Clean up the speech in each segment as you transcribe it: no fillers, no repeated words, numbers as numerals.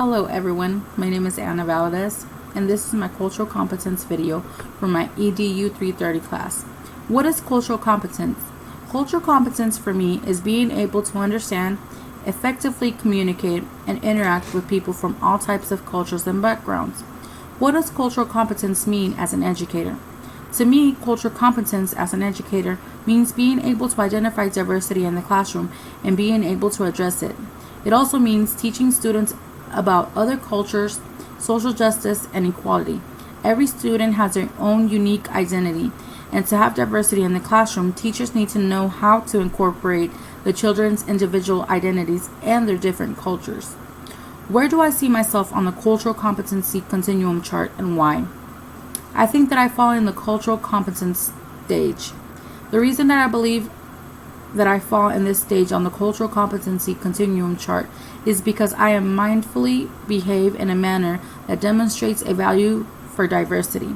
Hello everyone, my name is Anna Valadez, and this is my cultural competence video for my EDU-330 class. What is cultural competence? Cultural competence for me is being able to understand, effectively communicate, and interact with people from all types of cultures and backgrounds. What does cultural competence mean as an educator? To me, cultural competence as an educator means being able to identify diversity in the classroom and being able to address it. It also means teaching students about other cultures, social justice, and equality. Every student has their own unique identity, and to have diversity in the classroom, teachers need to know how to incorporate the children's individual identities and their different cultures. Where do I see myself on the cultural competency continuum chart and why? I think that I fall in the cultural competence stage. The reason that I believe that I fall in this stage on the cultural competency continuum chart is because I am mindfully behave in a manner that demonstrates a value for diversity.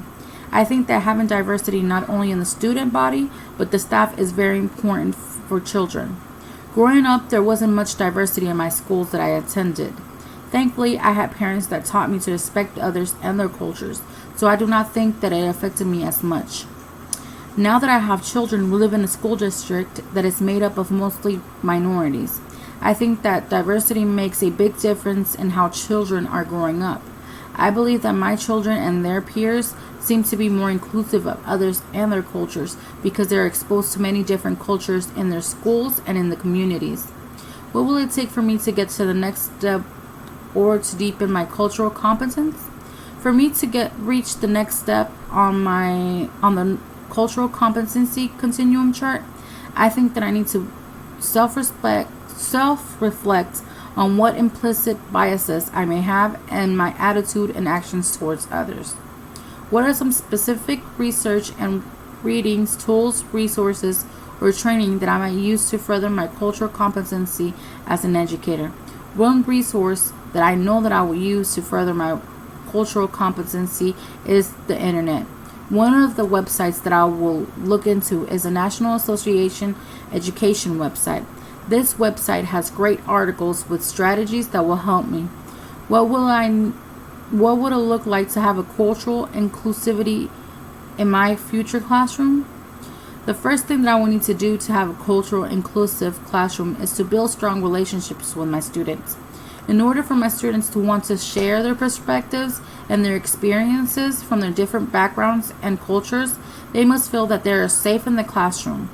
I think that having diversity not only in the student body, but the staff is very important for children. Growing up, there wasn't much diversity in my schools that I attended. Thankfully, I had parents that taught me to respect others and their cultures, so I do not think that it affected me as much. Now that I have children who live in a school district that is made up of mostly minorities, I think that diversity makes a big difference in how children are growing up. I believe that my children and their peers seem to be more inclusive of others and their cultures because they're exposed to many different cultures in their schools and in the communities. What will it take for me to get to the next step or to deepen my cultural competence? For me to reach the next step on the cultural competency continuum chart, I think that I need to self-reflect on what implicit biases I may have and my attitude and actions towards others. What are some specific research and readings, tools, resources, or training that I might use to further my cultural competency as an educator? One resource that I know that I will use to further my cultural competency is the internet. One of the websites that I will look into is the National Association Education website. This website has great articles with strategies that will help me. What would it look like to have a cultural inclusivity in my future classroom? The first thing that I will need to do to have a cultural inclusive classroom is to build strong relationships with my students. In order for my students to want to share their perspectives and their experiences from their different backgrounds and cultures, they must feel that they are safe in the classroom.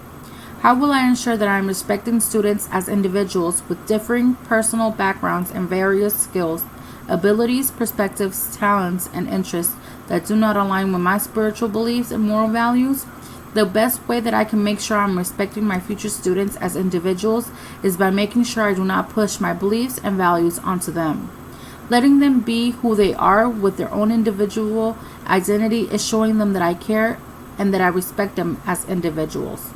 How will I ensure that I am respecting students as individuals with differing personal backgrounds and various skills, abilities, perspectives, talents, and interests that do not align with my spiritual beliefs and moral values? The best way that I can make sure I'm respecting my future students as individuals is by making sure I do not push my beliefs and values onto them. Letting them be who they are with their own individual identity is showing them that I care and that I respect them as individuals.